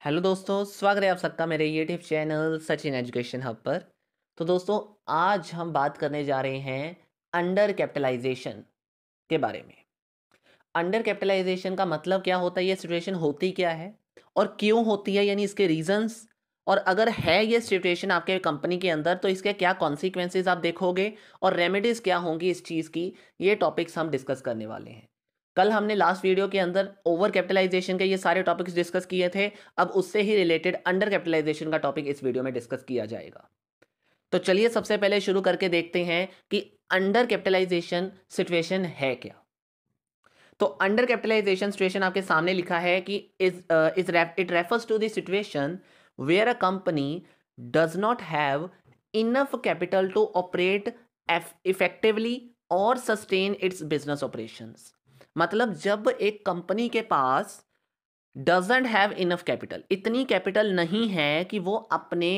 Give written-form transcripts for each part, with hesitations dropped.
Hello दोस्तों, स्वागत है आप सबका मेरे YouTube channel Sachin education hub पर। तो दोस्तों, आज हम बात करने जा रहे हैं अंडर कैपिटलाइजेशन के बारे में। अंडर कैपिटलाइजेशन का मतलब क्या होता है, ये सिचुएशन होती क्या है और क्यों होती है, यानी इसके रीजंस, और अगर है ये सिचुएशन आपके कंपनी के अंदर तो इसके क्या कॉन्सिक्वेंसेज आप देखोगे और रेमेडीज क्या होंगी इस चीज़ की, ये टॉपिक्स हम डिस्कस करने वाले हैं। कल हमने लास्ट वीडियो के अंदर ओवर कैपिटलाइजेशन के ये सारे टॉपिक्स डिस्कस किए थे। अब उससे ही रिलेटेड अंडर कैपिटलाइजेशन का टॉपिक इस वीडियो में डिस्कस किया जाएगा। तो चलिए सबसे पहले शुरू करके देखते हैं कि अंडर कैपिटलाइजेशन सिचुएशन है क्या। तो अंडर कैपिटलाइजेशन सिचुएशन आपके सामने लिखा है कि it refers to the situation where a company does not have enough capital to operate effectively और सस्टेन इट्स बिजनेस ऑपरेशंस। मतलब जब एक कंपनी के पास डजंट हैव इनफ कैपिटल, इतनी कैपिटल नहीं है कि वो अपने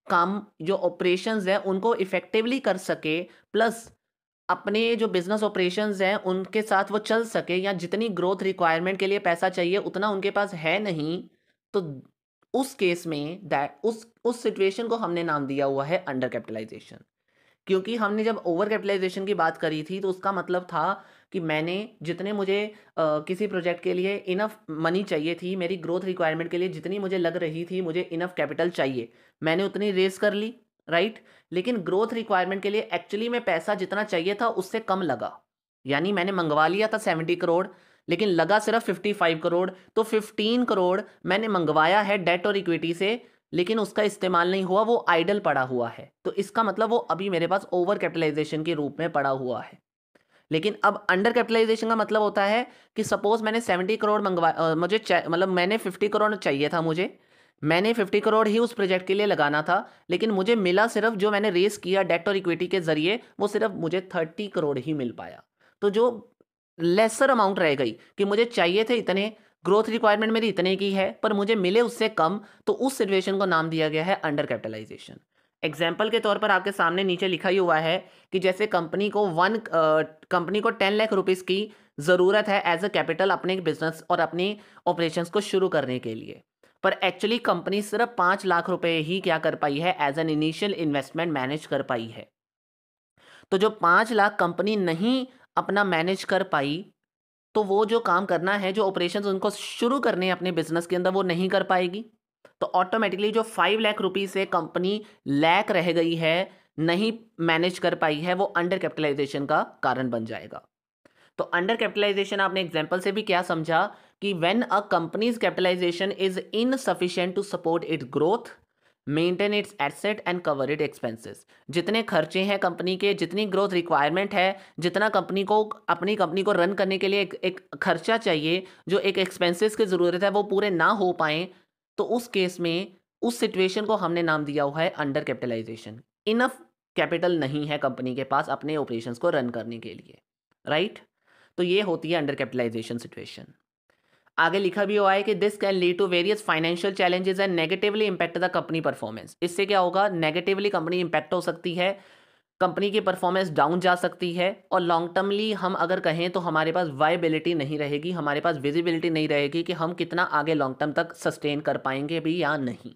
काम जो ऑपरेशंस है उनको इफेक्टिवली कर सके, प्लस अपने जो बिजनेस ऑपरेशंस हैं उनके साथ वो चल सके, या जितनी ग्रोथ रिक्वायरमेंट के लिए पैसा चाहिए उतना उनके पास है नहीं। तो उस केस में दैट उस सिचुएशन को हमने नाम दिया हुआ है अंडर कैपिटलाइजेशन। क्योंकि हमने जब ओवर कैपिटलाइजेशन की बात करी थी तो उसका मतलब था कि मैंने जितने मुझे किसी प्रोजेक्ट के लिए इनफ मनी चाहिए थी, मेरी ग्रोथ रिक्वायरमेंट के लिए जितनी मुझे लग रही थी मुझे इनफ कैपिटल चाहिए, मैंने उतनी रेस कर ली, राइट। लेकिन ग्रोथ रिक्वायरमेंट के लिए एक्चुअली में पैसा जितना चाहिए था उससे कम लगा। यानी मैंने मंगवा लिया था 70 करोड़, लेकिन लगा सिर्फ 55 करोड़। तो 15 करोड़ मैंने मंगवाया है डेट और इक्विटी से, लेकिन उसका इस्तेमाल नहीं हुआ, वो आइडल पड़ा हुआ है। तो इसका मतलब वो अभी मेरे पास ओवर कैपिटलाइजेशन के रूप में पड़ा हुआ है। लेकिन अब अंडर कैपिटलाइजेशन का मतलब होता है कि सपोज मैंने 70 करोड़ मतलब मैंने 50 करोड़ चाहिए था मुझे, मैंने 50 करोड़ ही उस प्रोजेक्ट के लिए लगाना था, लेकिन मुझे मिला सिर्फ, जो मैंने रेस किया डेट और इक्विटी के जरिए, वो सिर्फ मुझे 30 करोड़ ही मिल पाया। तो जो लेसर अमाउंट रह गई कि मुझे चाहिए थे इतने, ग्रोथ रिक्वायरमेंट मेरी इतने की है पर मुझे मिले उससे कम, तो उस सिचुएशन को नाम दिया गया है अंडर कैपिटलाइजेशन। एग्जाम्पल के तौर पर आपके सामने नीचे लिखा ही हुआ है कि जैसे कंपनी को 10 लाख रुपीज़ की ज़रूरत है एज अ कैपिटल अपने बिजनेस और अपनी ऑपरेशंस को शुरू करने के लिए, पर एक्चुअली कंपनी सिर्फ 5 लाख रुपए ही क्या कर पाई है, as an initial investment manage कर पाई है। तो जो 5 लाख कंपनी नहीं अपना मैनेज कर पाई, तो वो जो काम करना है, जो ऑपरेशंस उनको शुरू करने हैं अपने बिजनेस के अंदर, वो नहीं कर पाएगी। तो ऑटोमेटिकली जो 5 लाख रुपीज से कंपनी लैक रह गई है, नहीं मैनेज कर पाई है, वो अंडर कैपिटलाइजेशन का कारण बन जाएगा। तो अंडर कैपिटलाइजेशन आपने एग्जांपल से भी क्या समझा कि when a company's capitalization is insufficient to support its growth, maintain its asset and cover it expenses. जितने खर्चे हैं कंपनी के, जितनी ग्रोथ रिक्वायरमेंट है, जितना कंपनी को अपनी कंपनी को रन करने के लिए एक खर्चा चाहिए, जो एक एक्सपेंसेस की ज़रूरत है, वो पूरे ना हो पाए, तो उस केस में उस सिचुएशन को हमने नाम दिया हुआ है अंडर कैपिटलाइजेशन। इनफ कैपिटल नहीं है कंपनी के पास अपने ऑपरेशंस को रन करने के लिए, राइट। तो ये होती है अंडर कैपिटलाइजेशन सिचुएशन। आगे लिखा भी हुआ है कि this can lead to various financial challenges and negatively impact the company performance. इससे क्या होगा, नेगेटिवली कंपनी इंपैक्ट हो सकती है, कंपनी की परफॉर्मेंस डाउन जा सकती है, और लॉन्ग टर्मली हम अगर कहें तो हमारे पास वायबिलिटी नहीं रहेगी, हमारे पास विजिबिलिटी नहीं रहेगी कि हम कितना आगे लॉन्ग टर्म तक सस्टेन कर पाएंगे भी या नहीं।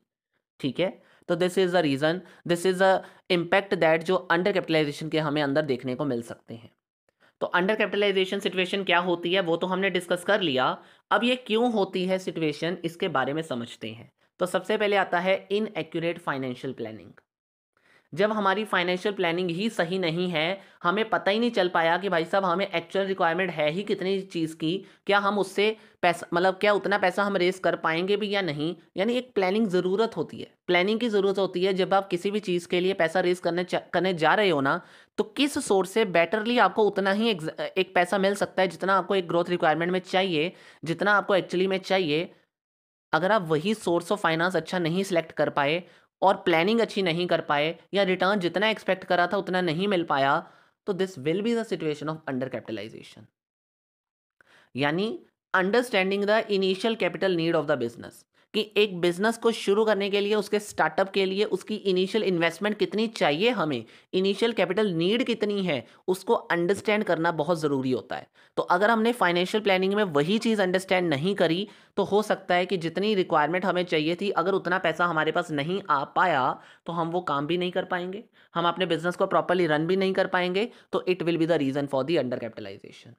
ठीक है। तो this is the reason, this is the impact that जो अंडर कैपिटलाइजेशन के हमें अंदर देखने को मिल सकते हैं। तो अंडर कैपिटलाइजेशन सिचुएशन क्या होती है वो तो हमने डिस्कस कर लिया। अब ये क्यों होती है सिचुएशन, इसके बारे में समझते हैं। तो सबसे पहले आता है इनएक्यूरेट फाइनेंशियल प्लानिंग। जब हमारी फाइनेंशियल प्लानिंग ही सही नहीं है, हमें पता ही नहीं चल पाया कि भाई साहब हमें एक्चुअल रिक्वायरमेंट है ही कितनी चीज़ की, क्या हम उससे पैसा, मतलब क्या उतना पैसा हम रेस कर पाएंगे भी या नहीं। यानी एक प्लानिंग ज़रूरत होती है, प्लानिंग की ज़रूरत होती है जब आप किसी भी चीज़ के लिए पैसा रेस करने जा रहे हो ना, तो किस सोर्स से बेटरली आपको उतना ही एक पैसा मिल सकता है जितना आपको एक ग्रोथ रिक्वायरमेंट में चाहिए, जितना आपको एक्चुअली में चाहिए। अगर आप वही सोर्स ऑफ फाइनेंस अच्छा नहीं सिलेक्ट कर पाए और प्लानिंग अच्छी नहीं कर पाए, या रिटर्न जितना एक्सपेक्ट करा था उतना नहीं मिल पाया, तो this will be the situation of under capitalization. यानी understanding the initial capital need of the business, कि एक बिजनेस को शुरू करने के लिए, उसके स्टार्टअप के लिए उसकी इनिशियल इन्वेस्टमेंट कितनी चाहिए, हमें इनिशियल कैपिटल नीड कितनी है, उसको अंडरस्टैंड करना बहुत ज़रूरी होता है। तो अगर हमने फाइनेंशियल प्लानिंग में वही चीज़ अंडरस्टैंड नहीं करी, तो हो सकता है कि जितनी रिक्वायरमेंट हमें चाहिए थी, अगर उतना पैसा हमारे पास नहीं आ पाया तो हम वो काम भी नहीं कर पाएंगे, हम अपने बिजनेस को प्रॉपरली रन भी नहीं कर पाएंगे। तो it will be the reason for the under capitalization.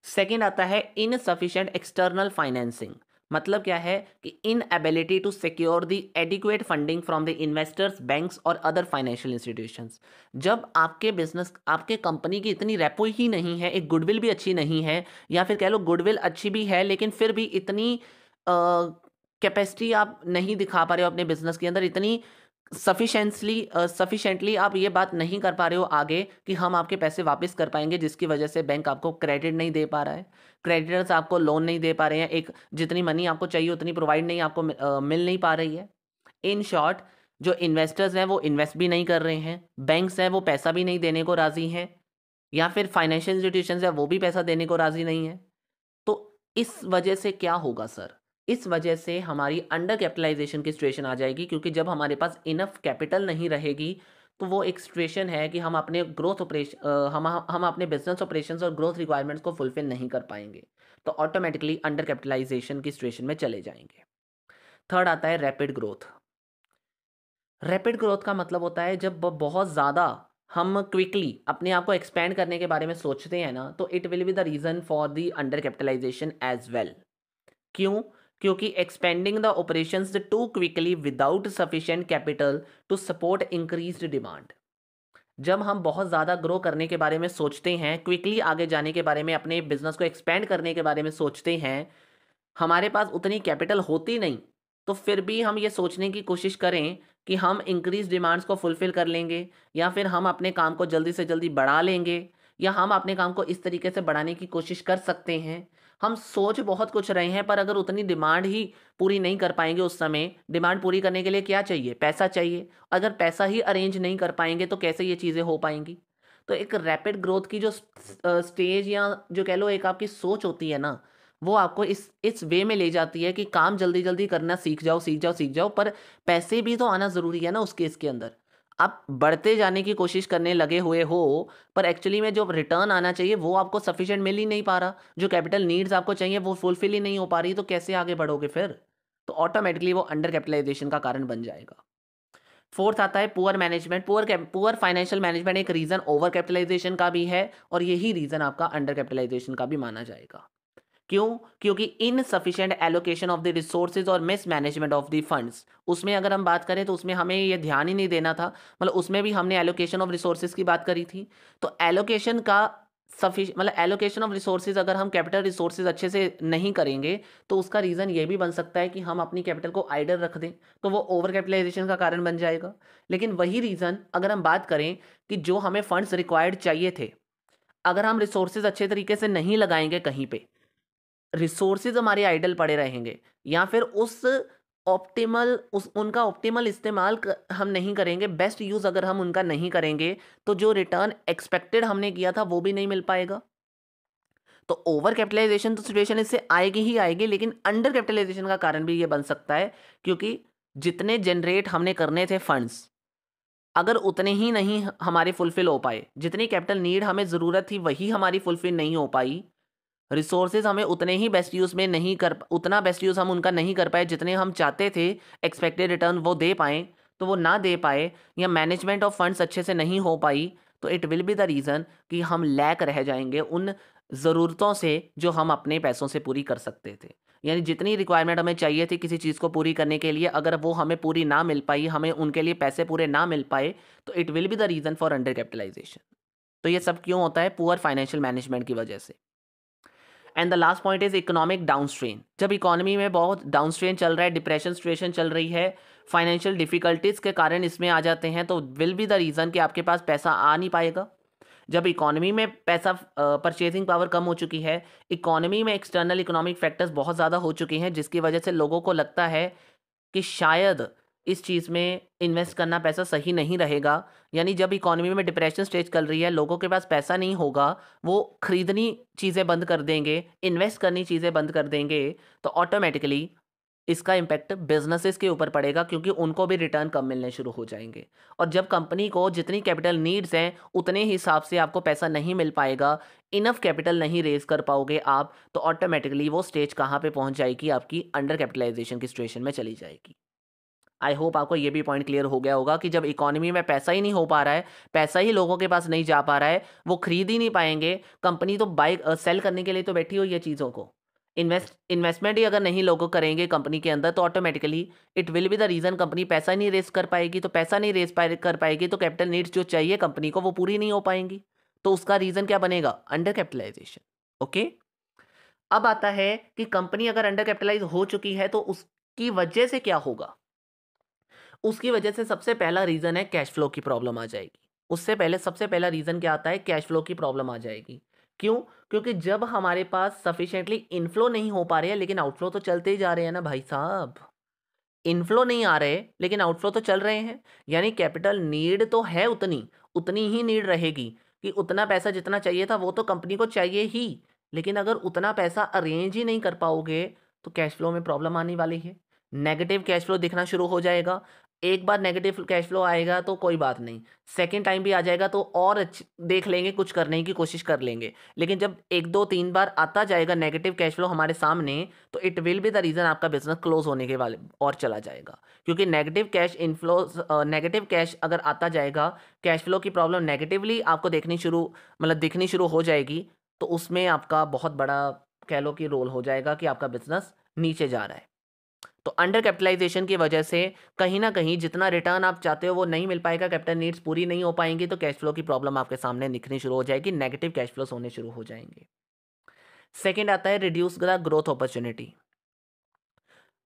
Second आता है इनसफिशिएंट एक्सटर्नल फाइनेंसिंग। मतलब क्या है कि inability to secure the adequate funding from the investors, banks और अदर फाइनेंशियल इंस्टीट्यूशंस। जब आपके बिजनेस, आपके कंपनी की इतनी रेपो ही नहीं है, एक गुडविल भी अच्छी नहीं है, या फिर कह लो गुडविल अच्छी भी है लेकिन फिर भी इतनी कैपेसिटी आप नहीं दिखा पा रहे हो अपने बिजनेस के अंदर, इतनी सफिशेंटली आप ये बात नहीं कर पा रहे हो आगे कि हम आपके पैसे वापस कर पाएंगे, जिसकी वजह से बैंक आपको क्रेडिट नहीं दे पा रहा है, क्रेडिटर्स आपको लोन नहीं दे पा रहे हैं, एक जितनी मनी आपको चाहिए उतनी प्रोवाइड नहीं, आपको मिल नहीं पा रही है। इन शॉर्ट, जो इन्वेस्टर्स हैं वो इन्वेस्ट भी नहीं कर रहे हैं, बैंक्स हैं वो पैसा भी नहीं देने को राजी हैं, या फिर फाइनेंशियल इंस्टीट्यूशंस है वो भी पैसा देने को राजी नहीं है। तो इस वजह से क्या होगा सर? इस वजह से हमारी अंडर कैपिटलाइजेशन की सिचुएशन आ जाएगी, क्योंकि जब हमारे पास इनफ कैपिटल नहीं रहेगी तो वो एक सिचुएशन है कि हम अपने ग्रोथ ऑपरेशन हम अपने बिजनेस ऑपरेशंस और ग्रोथ रिक्वायरमेंट्स को फुलफिल नहीं कर पाएंगे, तो ऑटोमेटिकली अंडर कैपिटलाइजेशन की सिचुएशन में चले जाएंगे। थर्ड आता है रैपिड ग्रोथ। रैपिड ग्रोथ का मतलब होता है जब बहुत ज़्यादा हम क्विकली अपने आप को एक्सपेंड करने के बारे में सोचते हैं ना, तो it will be the reason for the under capitalization as well. क्यों? क्योंकि expanding the operations too quickly without sufficient capital to support increased demand. जब हम बहुत ज़्यादा ग्रो करने के बारे में सोचते हैं, क्विकली आगे जाने के बारे में, अपने बिजनेस को एक्सपेंड करने के बारे में सोचते हैं, हमारे पास उतनी कैपिटल होती नहीं, तो फिर भी हम ये सोचने की कोशिश करें कि हम इंक्रीज डिमांड्स को फुलफ़िल कर लेंगे, या फिर हम अपने काम को जल्दी से जल्दी बढ़ा लेंगे, या हम अपने काम को इस तरीके से बढ़ाने की कोशिश कर सकते हैं। हम सोच बहुत कुछ रहे हैं, पर अगर उतनी डिमांड ही पूरी नहीं कर पाएँगे उस समय, डिमांड पूरी करने के लिए क्या चाहिए? पैसा चाहिए। अगर पैसा ही अरेंज नहीं कर पाएँगे तो कैसे ये चीज़ें हो पाएँगी? तो एक रैपिड ग्रोथ की जो स्टेज, या जो कह लो एक आपकी सोच होती है ना, वो आपको इस वे में ले जाती है कि काम जल्दी-जल्दी करना सीख जाओ, सीख जाओ, सीख जाओ, पर पैसे भी तो आना ज़रूरी है ना उस केस के अंदर। आप बढ़ते जाने की कोशिश करने लगे हुए हो, पर एक्चुअली में जो रिटर्न आना चाहिए वो आपको सफिशिएंट मिल ही नहीं पा रहा। जो कैपिटल नीड्स आपको चाहिए वो फुलफिल ही नहीं हो पा रही, तो कैसे आगे बढ़ोगे फिर? तो ऑटोमैटिकली वो अंडर कैपिटलाइज़ेशन का कारण बन जाएगा। फोर्थ आता है poor management. Poor financial management एक रीज़न ओवर कैपिटलाइज़ेशन का भी है, और यही रीज़न आपका अंडर कैपिटलाइज़ेशन का भी माना जाएगा। क्यों? क्योंकि insufficient allocation of the resources और मिसमैनेजमेंट ऑफ द फंड्स। उसमें अगर हम बात करें तो उसमें हमें ये ध्यान ही नहीं देना था, मतलब उसमें भी हमने एलोकेशन ऑफ रिसोर्सेज की बात करी थी। तो एलोकेशन का मतलब एलोकेशन ऑफ रिसोर्सेज, अगर हम कैपिटल रिसोर्सेज अच्छे से नहीं करेंगे तो उसका रीज़न ये भी बन सकता है कि हम अपनी कैपिटल को आइडल रख दें, तो वो ओवर कैपिटलाइजेशन का कारण बन जाएगा। लेकिन वही रीज़न अगर हम बात करें कि जो हमें फंड्स रिक्वायर्ड चाहिए थे, अगर हम रिसोर्सेज अच्छे तरीके से नहीं लगाएंगे, कहीं पे रिसोर्सेज हमारे आइडल पड़े रहेंगे, या फिर उस उनका ऑप्टिमल इस्तेमाल हम नहीं करेंगे, बेस्ट यूज़ अगर हम उनका नहीं करेंगे, तो जो रिटर्न एक्सपेक्टेड हमने किया था वो भी नहीं मिल पाएगा। तो ओवर कैपिटलाइजेशन तो सिचुएशन इससे आएगी ही आएगी, लेकिन अंडर कैपिटलाइजेशन का कारण भी ये बन सकता है, क्योंकि जितने जनरेट हमने करने थे फंड्स, अगर उतने ही नहीं हमारे फुलफिल हो पाए, जितनी कैपिटल नीड हमें ज़रूरत थी वही हमारी फुलफिल नहीं हो पाई, रिसोर्सेज हमें उतने ही बेस्ट यूज़ में नहीं कर उतना बेस्ट यूज़ हम उनका नहीं कर पाए जितने हम चाहते थे, एक्सपेक्टेड रिटर्न वो दे पाएँ, तो वो ना दे पाए, या मैनेजमेंट ऑफ फंड्स अच्छे से नहीं हो पाई, तो it will be the reason कि हम लैक रह जाएँगे उन ज़रूरतों से जो हम अपने पैसों से पूरी कर सकते थे। यानी जितनी रिक्वायरमेंट हमें चाहिए थी किसी चीज़ को पूरी करने के लिए, अगर वो हमें पूरी ना मिल पाई, हमें उनके लिए पैसे पूरे ना मिल पाए, तो it will be the reason for under capitalization. तो ये सब क्यों होता है? पुअर फाइनेंशियल मैनेजमेंट की वजह से। And the last point is economic downstrain. जब इकोनॉमी में बहुत डाउनस्ट्रेन चल रहा है, डिप्रेशन सिचुएशन चल रही है, फाइनेंशियल डिफिकल्टीज के कारण इसमें आ जाते हैं, तो विल बी द रीज़न कि आपके पास पैसा आ नहीं पाएगा। जब इकोनॉमी में पैसा, परचेजिंग पावर कम हो चुकी है, इकोनॉमी में एक्सटर्नल इकोनॉमिक फैक्टर्स बहुत ज़्यादा हो चुके हैं, जिसकी वजह से लोगों को लगता है कि शायद इस चीज़ में इन्वेस्ट करना पैसा सही नहीं रहेगा। यानी जब इकोनॉमी में डिप्रेशन स्टेज चल रही है, लोगों के पास पैसा नहीं होगा, वो खरीदनी चीज़ें बंद कर देंगे, इन्वेस्ट करनी चीज़ें बंद कर देंगे, तो ऑटोमेटिकली इसका इम्पैक्ट बिजनेसेस के ऊपर पड़ेगा क्योंकि उनको भी रिटर्न कम मिलने शुरू हो जाएंगे। और जब कंपनी को जितनी कैपिटल नीड्स हैं उतने हिसाब से आपको पैसा नहीं मिल पाएगा, इनफ कैपिटल नहीं रेज कर पाओगे आप, तो ऑटोमेटिकली वो स्टेज कहाँ पे पहुंच जाएगी, आपकी अंडर कैपिटलाइजेशन की सिचुएशन में चली जाएगी। आई होप आपको ये भी पॉइंट क्लियर हो गया होगा कि जब इकोनॉमी में पैसा ही नहीं हो पा रहा है, पैसा ही लोगों के पास नहीं जा पा रहा है, वो खरीद ही नहीं पाएंगे, कंपनी तो बाय सेल करने के लिए तो बैठी हुई है चीज़ों को, इन्वेस्टमेंट ही अगर नहीं लोग करेंगे कंपनी के अंदर, तो automatically it will be the reason company पैसा नहीं रेस कर पाएगी। तो पैसा नहीं कर पाएगी तो कैपिटल नीड्स जो चाहिए कंपनी को वो पूरी नहीं हो पाएंगी। तो उसका रीज़न क्या बनेगा, अंडर कैपिटलाइजेशन। ओके, अब आता है कि कंपनी अगर अंडर कैपिटलाइज हो चुकी है तो उसकी वजह से क्या होगा। उसकी वजह से सबसे पहला रीज़न है कैश फ्लो की प्रॉब्लम आ जाएगी। उससे पहले सबसे पहला रीज़न क्या आता है, कैश फ्लो की प्रॉब्लम आ जाएगी। क्यों? क्योंकि जब हमारे पास सफिशिएंटली इनफ्लो नहीं हो पा रहे हैं लेकिन आउटफ्लो तो चलते ही जा रहे हैं ना भाई साहब। इनफ्लो नहीं आ रहे लेकिन आउटफ्लो तो चल रहे हैं, यानी कैपिटल नीड तो है, उतनी उतनी ही नीड रहेगी कि उतना पैसा जितना चाहिए था वो तो कंपनी को चाहिए ही, लेकिन अगर उतना पैसा अरेंज ही नहीं कर पाओगे तो कैश फ्लो में प्रॉब्लम आने वाली है। नेगेटिव कैश फ्लो दिखना शुरू हो जाएगा। एक बार नेगेटिव कैश फ्लो आएगा तो कोई बात नहीं, सेकेंड टाइम भी आ जाएगा तो और देख लेंगे, कुछ करने की कोशिश कर लेंगे, लेकिन जब 1 2 3 बार आता जाएगा नेगेटिव कैश फ्लो हमारे सामने तो it will be the reason आपका बिजनेस क्लोज होने के वाले और चला जाएगा। क्योंकि negative cash inflows, negative cash अगर आता जाएगा, कैश फ्लो की प्रॉब्लम नेगेटिवली आपको दिखनी शुरू हो जाएगी, तो उसमें आपका बहुत बड़ा कह लो कि रोल हो जाएगा कि आपका बिजनेस नीचे जा रहा है। तो अंडर कैपिटलाइजेशन की वजह से कहीं ना कहीं जितना रिटर्न आप चाहते हो वो नहीं मिल पाएगा, कैपिटल नीड्स पूरी नहीं हो पाएंगी, तो कैश फ्लो की प्रॉब्लम आपके सामने दिखनी शुरू हो जाएगी, नेगेटिव कैश फ्लोस होने शुरू हो जाएंगे। सेकंड आता है reduce the growth opportunity.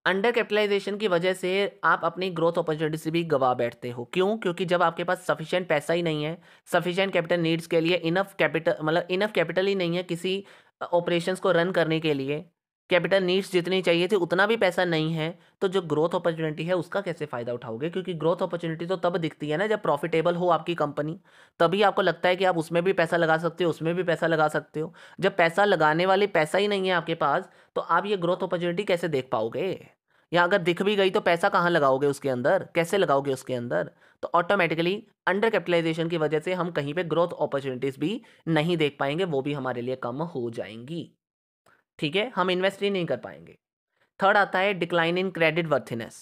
Under capitalization की वजह से आप अपनी ग्रोथ अपॉर्चुनिटी से भी गवा बैठते हो। क्यों? क्योंकि जब आपके पास सफिशिएंट पैसा ही नहीं है, सफिशिएंट कैपिटल नीड्स के लिए इनफ कैपिटल ही नहीं है किसी ऑपरेशंस को रन करने के लिए, कैपिटल नीड्स जितनी चाहिए थी उतना भी पैसा नहीं है, तो जो ग्रोथ अपॉर्चुनिटी है उसका कैसे फ़ायदा उठाओगे? क्योंकि ग्रोथ अपॉर्चुनिटी तो तब दिखती है ना जब प्रॉफिटेबल हो आपकी कंपनी, तभी आपको लगता है कि आप उसमें भी पैसा लगा सकते हो, उसमें भी पैसा लगा सकते हो। जब पैसा लगाने वाले पैसा ही नहीं है आपके पास, तो आप ये ग्रोथ अपॉर्चुनिटी कैसे देख पाओगे? या अगर दिख भी गई तो पैसा कहाँ लगाओगे उसके अंदर, कैसे लगाओगे उसके अंदर? तो ऑटोमेटिकली अंडर कैपिटलाइजेशन की वजह से हम कहीं पे ग्रोथ अपॉर्चुनिटीज़ भी नहीं देख पाएंगे, वो भी हमारे लिए कम हो जाएंगी। ठीक है, हम इन्वेस्ट ही नहीं कर पाएंगे। थर्ड आता है डिक्लाइन इन क्रेडिट वर्थीनेस।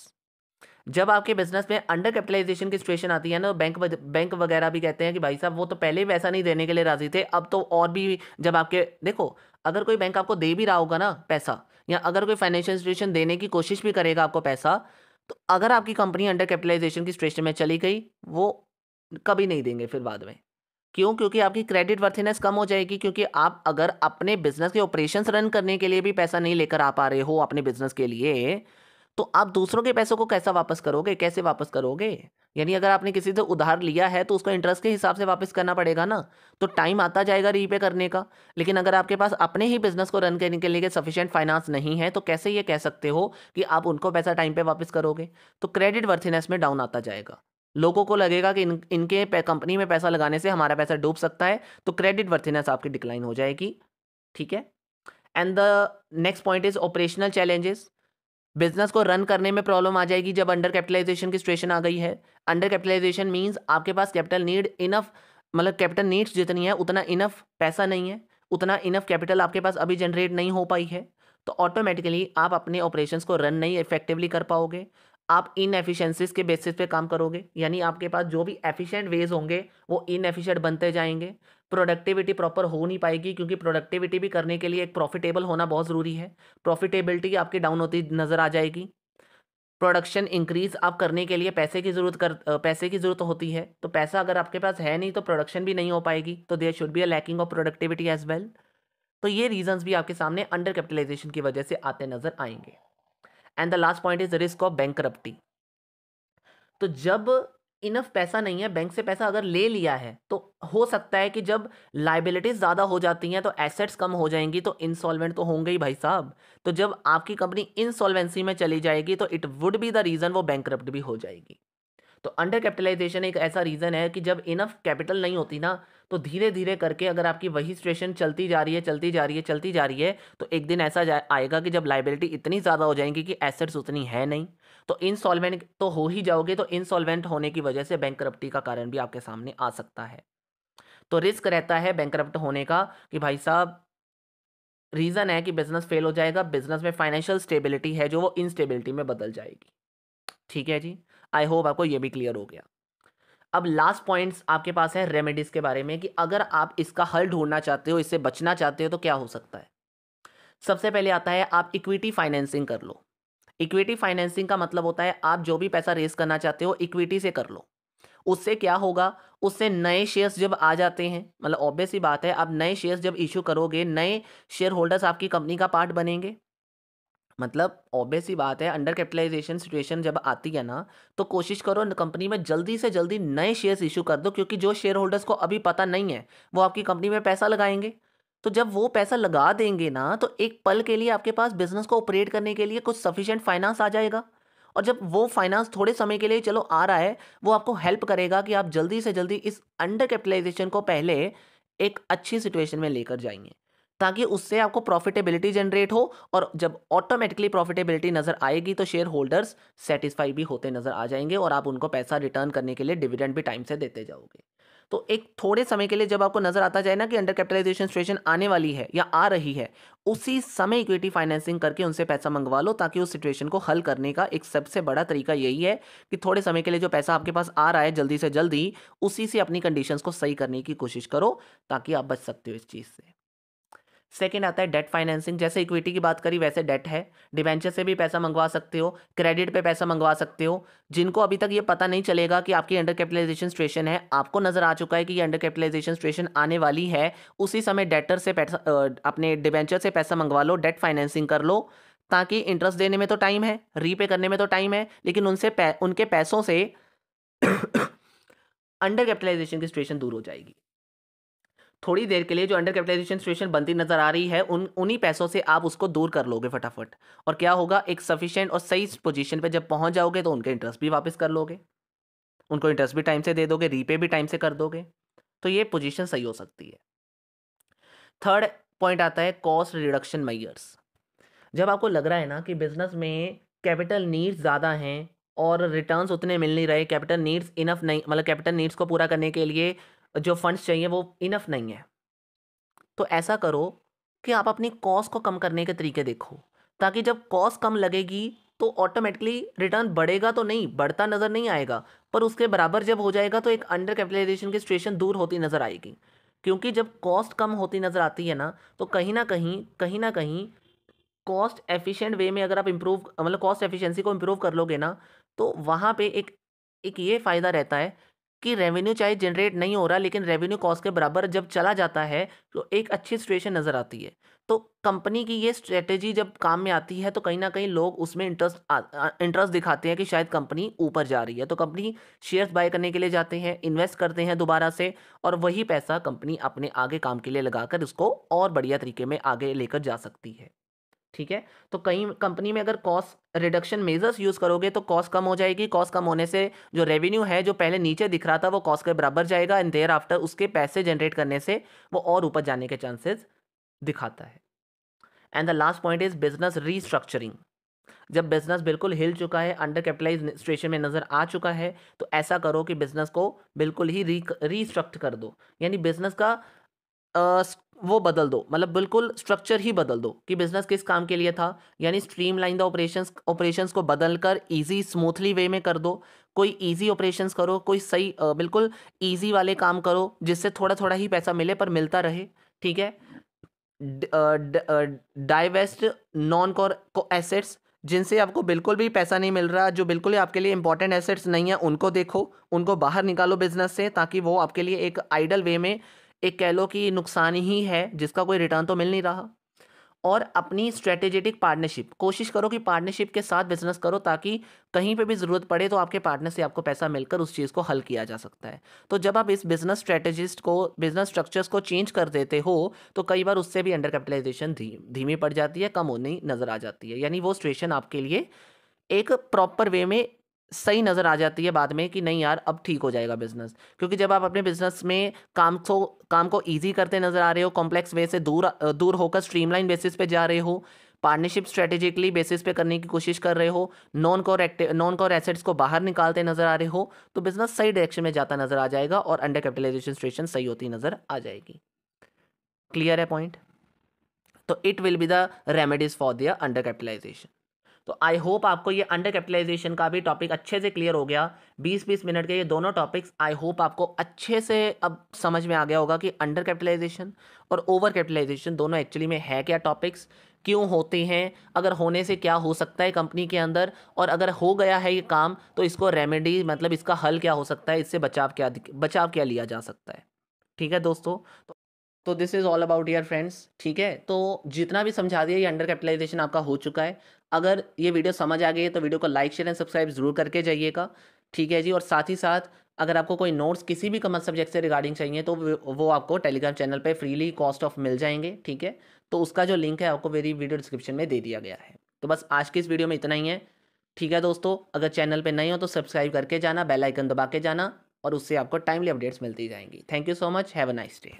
जब आपके बिजनेस में अंडर कैपिटलाइजेशन की सिचुएशन आती है ना, बैंक वगैरह भी कहते हैं कि भाई साहब वो तो पहले ही पैसा नहीं देने के लिए राजी थे, अब तो और भी, जब आपके देखो, अगर कोई बैंक आपको दे भी रहा होगा ना पैसा, या अगर कोई फाइनेंशियल इंस्टीट्यूशन देने की कोशिश भी करेगा आपको पैसा, तो अगर आपकी कंपनी अंडर कैपिटलाइजेशन की सिचुएशन में चली गई, वो कभी नहीं देंगे फिर बाद में। क्यों? क्योंकि आपकी क्रेडिट वर्थिनेस कम हो जाएगी, क्योंकि आप अगर अपने बिजनेस के ऑपरेशंस रन करने के लिए भी पैसा नहीं लेकर आ पा रहे हो अपने बिजनेस के लिए, तो आप दूसरों के पैसों को कैसा वापस करोगे, कैसे वापस करोगे? यानी अगर आपने किसी से उधार लिया है तो उसको इंटरेस्ट के हिसाब से वापस करना पड़ेगा ना, तो टाइम आता जाएगा रीपे करने का। लेकिन अगर आपके पास अपने ही बिजनेस को रन करने के लिए सफिशिएंट फाइनेंस नहीं है, तो कैसे ये कह सकते हो कि आप उनको पैसा टाइम पे वापस करोगे? तो क्रेडिट वर्थिनेस में डाउन आता जाएगा। लोगों को लगेगा कि इनके कंपनी में पैसा लगाने से हमारा पैसा डूब सकता है, तो क्रेडिट वर्थिनेस आपकी डिक्लाइन हो जाएगी। ठीक है, and the next point is operational challenges. Business को रन करने में प्रॉब्लम आ जाएगी जब अंडर कैपिटलाइजेशन की सिचुएशन आ गई है। अंडर कैपिटलाइजेशन मींस आपके पास capital need enough, capital needs जितनी है उतना इनफ पैसा नहीं है, उतना इनफ कैपिटल आपके पास अभी जनरेट नहीं हो पाई है, तो ऑटोमेटिकली आप अपने ऑपरेशंस को रन नहीं इफेक्टिवली कर पाओगे। आप इनएफिशिएंसीज के बेसिस पे काम करोगे, यानी आपके पास जो भी एफिशिएंट वेज होंगे वो इनएफिशिएंट बनते जाएंगे। प्रोडक्टिविटी प्रॉपर हो नहीं पाएगी, क्योंकि प्रोडक्टिविटी भी करने के लिए एक प्रॉफिटेबल होना बहुत ज़रूरी है। प्रॉफिटेबिलिटी आपकी डाउन होती नज़र आ जाएगी। प्रोडक्शन इंक्रीज आप करने के लिए पैसे की ज़रूरत होती है, तो पैसा अगर आपके पास है नहीं तो प्रोडक्शन भी नहीं हो पाएगी, तो there should be a lacking of productivity as well. तो ये रीजंस भी आपके सामने अंडर कैपिटलाइजेशन की वजह से आते नजर आएंगे। And the last point is risk of bankruptcy. तो जब इनफ पैसा नहीं है, बैंक से पैसा अगर ले लिया है, तो हो सकता है कि जब लाइबिलिटीज ज़्यादा हो जाती हैं तो एसेट्स कम हो जाएंगी, तो इंसॉल्वेंट तो होंगे ही भाई साहब। तो जब आपकी कंपनी इंसॉल्वेंसी में चली जाएगी तो it would be the reason वो बैंकरप्ट भी हो जाएगी। तो अंडर कैपिटलाइजेशन एक ऐसा रीज़न है कि जब इनफ कैपिटल नहीं होती ना, तो धीरे धीरे करके अगर आपकी वही सिचुएशन चलती जा रही है, चलती जा रही है, चलती जा रही है, तो एक दिन ऐसा आएगा कि जब लाइबिलिटी इतनी ज़्यादा हो जाएंगी कि एसेट्स उतनी है नहीं, तो इनसॉल्वेंट तो हो ही जाओगे। तो इनसॉल्वेंट होने की वजह से बैंकरप्टी का कारण भी आपके सामने आ सकता है। तो रिस्क रहता है बैंकरप्ट होने का कि भाई साहब, रीज़न है कि बिजनेस फेल हो जाएगा, बिजनेस में फाइनेंशियल स्टेबिलिटी है जो वो इनस्टेबिलिटी में बदल जाएगी। ठीक है जी, आई होप आपको ये भी क्लियर हो गया। अब लास्ट पॉइंट्स आपके पास है रेमेडीज के बारे में कि अगर आप इसका हल ढूंढना चाहते हो, इससे बचना चाहते हो, तो क्या हो सकता है। सबसे पहले आता है आप इक्विटी फाइनेंसिंग कर लो। इक्विटी फाइनेंसिंग का मतलब होता है आप जो भी पैसा रेज करना चाहते हो इक्विटी से कर लो। उससे क्या होगा, उससे नए शेयर्स जब आ जाते हैं, मतलब ऑब्वियस ही बात है, आप नए शेयर्स जब इशू करोगे, नए शेयर होल्डर्स आपकी कंपनी का पार्ट बनेंगे। मतलब ऑब्वियस ही बात है, अंडर कैपिटलाइजेशन सिचुएशन जब आती है ना, तो कोशिश करो कंपनी में जल्दी से जल्दी नए शेयर्स इशू कर दो, क्योंकि जो शेयर होल्डर्स को अभी पता नहीं है वो आपकी कंपनी में पैसा लगाएंगे। तो जब वो पैसा लगा देंगे ना, तो एक पल के लिए आपके पास बिजनेस को ऑपरेट करने के लिए कुछ सफिशिएंट फाइनेंस आ जाएगा। और जब वो फाइनेंस थोड़े समय के लिए चलो आ रहा है, वो आपको हेल्प करेगा कि आप जल्दी से जल्दी इस अंडर कैपिटलाइजेशन को पहले एक अच्छी सिचुएशन में लेकर जाएंगे, ताकि उससे आपको प्रॉफिटेबिलिटी जनरेट हो। और जब ऑटोमेटिकली प्रॉफिटेबिलिटी नज़र आएगी तो शेयर होल्डर्स सेटिस्फाई भी होते नज़र आ जाएंगे और आप उनको पैसा रिटर्न करने के लिए डिविडेंड भी टाइम से देते जाओगे। तो एक थोड़े समय के लिए जब आपको नज़र आता जाए ना कि अंडर कैपिटलाइजेशन सिचुएशन आने वाली है या आ रही है, उसी समय इक्विटी फाइनेंसिंग करके उनसे पैसा मंगवा लो, ताकि उस सिचुएशन को हल करने का एक सबसे बड़ा तरीका यही है कि थोड़े समय के लिए जो पैसा आपके पास आ रहा है जल्दी से जल्दी उसी से अपनी कंडीशंस को सही करने की कोशिश करो, ताकि आप बच सकते हो इस चीज़ से। सेकेंड आता है डेट फाइनेंसिंग। जैसे इक्विटी की बात करी वैसे डेट है। डिबेंचर से भी पैसा मंगवा सकते हो, क्रेडिट पे पैसा मंगवा सकते हो। जिनको अभी तक ये पता नहीं चलेगा कि आपकी अंडर कैपिटलाइजेशन सिचुएशन है, आपको नजर आ चुका है कि ये अंडर कैपिटलाइजेशन सिचुएशन आने वाली है, उसी समय डेटर से पैसा अपने डिबेंचर से पैसा मंगवा लो, डेट फाइनेंसिंग कर लो, ताकि इंटरेस्ट देने में तो टाइम है, रीपे करने में तो टाइम है, लेकिन उनके पैसों से अंडर कैपिटलाइजेशन की सिचुएशन दूर हो जाएगी। थोड़ी देर के लिए जो अंडर कैपिटलाइजेशन सिचुएशन बनती नजर आ रही है, उन्हीं पैसों से आप उसको दूर कर लोगे फटाफट। और क्या होगा, एक सफिशिएंट और सही पोजीशन पे जब पहुंच जाओगे तो उनके इंटरेस्ट भी वापस कर लोगे, उनको इंटरेस्ट भी टाइम से दे दोगे, रीपे भी टाइम से कर दोगे। तो ये पोजीशन सही हो सकती है। थर्ड पॉइंट आता है कॉस्ट रिडक्शन मेजर्स। जब आपको लग रहा है ना कि बिजनेस में कैपिटल नीड्स ज़्यादा हैं और रिटर्न्स उतने मिल नहीं रहे, कैपिटल नीड्स इनफ नहीं, मतलब कैपिटल नीड्स को पूरा करने के लिए जो फंड्स चाहिए वो इनफ नहीं है, तो ऐसा करो कि आप अपनी कॉस्ट को कम करने के तरीके देखो, ताकि जब कॉस्ट कम लगेगी तो ऑटोमेटिकली रिटर्न बढ़ेगा, तो नहीं बढ़ता नज़र नहीं आएगा, पर उसके बराबर जब हो जाएगा तो एक अंडर कैपिटलाइजेशन की सिचुएशन दूर होती नज़र आएगी। क्योंकि जब कॉस्ट कम होती नज़र आती है ना, तो कहीं ना कहीं कॉस्ट एफिशिएंट वे में अगर आप इम्प्रूव, मतलब कॉस्ट एफिशिएंसी को इम्प्रूव कर लोगे ना, तो वहाँ पे एक एक ये फ़ायदा रहता है कि रेवेन्यू चाहे जनरेट नहीं हो रहा, लेकिन रेवेन्यू कॉस्ट के बराबर जब चला जाता है तो एक अच्छी सिचुएशन नज़र आती है। तो कंपनी की ये स्ट्रेटेजी जब काम में आती है तो कहीं ना कहीं लोग उसमें इंटरेस्ट दिखाते हैं कि शायद कंपनी ऊपर जा रही है, तो कंपनी शेयर्स बाय करने के लिए जाते हैं, इन्वेस्ट करते हैं दोबारा से, और वही पैसा कंपनी अपने आगे काम के लिए लगाकर इसको और बढ़िया तरीके में आगे लेकर जा सकती है। ठीक है, तो कहीं कंपनी में अगर कॉस्ट रिडक्शन मेजर्स यूज़ करोगे तो कॉस्ट कम हो जाएगी, कॉस्ट कम होने से जो रेवेन्यू है जो पहले नीचे दिख रहा था वो कॉस्ट के बराबर जाएगा, एंड देयर आफ्टर उसके पैसे जनरेट करने से वो और ऊपर जाने के चांसेस दिखाता है। And the last point is business restructuring. जब बिजनेस बिल्कुल हिल चुका है, अंडर कैपिटलाइज सिचुएशन में नज़र आ चुका है, तो ऐसा करो कि बिजनेस को बिल्कुल ही रीस्ट्रक्चर कर दो, यानी बिजनेस का वो बदल दो, मतलब बिल्कुल स्ट्रक्चर ही बदल दो कि बिजनेस किस काम के लिए था, यानी स्ट्रीमलाइन द ऑपरेशंस को बदलकर इजी स्मूथली वे में कर दो। कोई इजी ऑपरेशंस करो, कोई सही बिल्कुल इजी वाले काम करो जिससे थोड़ा थोड़ा ही पैसा मिले पर मिलता रहे। ठीक है, डाइवेस्ट नॉन कोर एसेट्स, जिनसे आपको बिल्कुल भी पैसा नहीं मिल रहा, जो बिल्कुल ही आपके लिए इंपॉर्टेंट एसेट्स नहीं है, उनको देखो, उनको बाहर निकालो बिजनेस से, ताकि वो आपके लिए एक आइडल वे में, एक कह लो कि नुकसान ही है जिसका कोई रिटर्न तो मिल नहीं रहा। और अपनी स्ट्रेटेजिक पार्टनरशिप, कोशिश करो कि पार्टनरशिप के साथ बिजनेस करो, ताकि कहीं पे भी ज़रूरत पड़े तो आपके पार्टनर से आपको पैसा मिलकर उस चीज़ को हल किया जा सकता है। तो जब आप इस बिजनेस स्ट्रेटेजिस्ट को, बिजनेस स्ट्रक्चर्स को चेंज कर देते हो, तो कई बार उससे भी अंडर कैपिटलाइजेशन धीमी पड़ जाती है, कम होनी नज़र आ जाती है, यानी वो सिचुएशन आपके लिए एक प्रॉपर वे में सही नज़र आ जाती है बाद में कि नहीं यार अब ठीक हो जाएगा बिजनेस, क्योंकि जब आप अपने बिजनेस में काम को ईजी करते नजर आ रहे हो, कॉम्प्लेक्स वे से दूर होकर स्ट्रीमलाइन बेसिस पे जा रहे हो, पार्टनरशिप स्ट्रेटेजिकली बेसिस पे करने की कोशिश कर रहे हो, नॉन कोर एसेट्स को बाहर निकालते नजर आ रहे हो, तो बिजनेस सही डायरेक्शन में जाता नजर आ जाएगा और अंडर कैपिटलाइजेशन सिचुएशन सही होती नजर आ जाएगी। क्लियर है पॉइंट? तो it will be the remedies for their under capitalization. तो आई होप आपको ये अंडर कैपिटलाइजेशन का भी टॉपिक अच्छे से क्लियर हो गया। 20-20 मिनट के ये दोनों टॉपिक्स आई होप आपको अच्छे से अब समझ में आ गया होगा कि अंडर कैपिटलाइजेशन और ओवर कैपिटलाइजेशन दोनों एक्चुअली में है क्या टॉपिक्स, क्यों होते हैं, अगर होने से क्या हो सकता है कंपनी के अंदर, और अगर हो गया है ये काम तो इसको रेमेडी मतलब इसका हल क्या हो सकता है, इससे बचाव क्या लिया जा सकता है। ठीक है दोस्तों, तो this is all about year friends. ठीक है, तो जितना भी समझा दिया ये अंडर कैपिटलाइजेशन आपका हो चुका है। अगर ये वीडियो समझ आ गई है तो वीडियो को लाइक शेयर एंड सब्सक्राइब जरूर करके जाइएगा। ठीक है जी, और साथ ही साथ अगर आपको कोई नोट्स किसी भी कॉमर्स सब्जेक्ट से रिगार्डिंग चाहिए तो वो आपको टेलीग्राम चैनल पे फ्रीली कॉस्ट ऑफ मिल जाएंगे। ठीक है, तो उसका जो लिंक है आपको मेरी वीडियो डिस्क्रिप्शन में दे दिया गया है। तो बस आज की इस वीडियो में इतना ही है। ठीक है दोस्तों, अगर चैनल पे नए हो तो सब्सक्राइब करके जाना, बेल आइकन दबा के जाना, और उससे आपको टाइमली अपडेट्स मिलती जाएंगी। Thank you so much, have a nice day.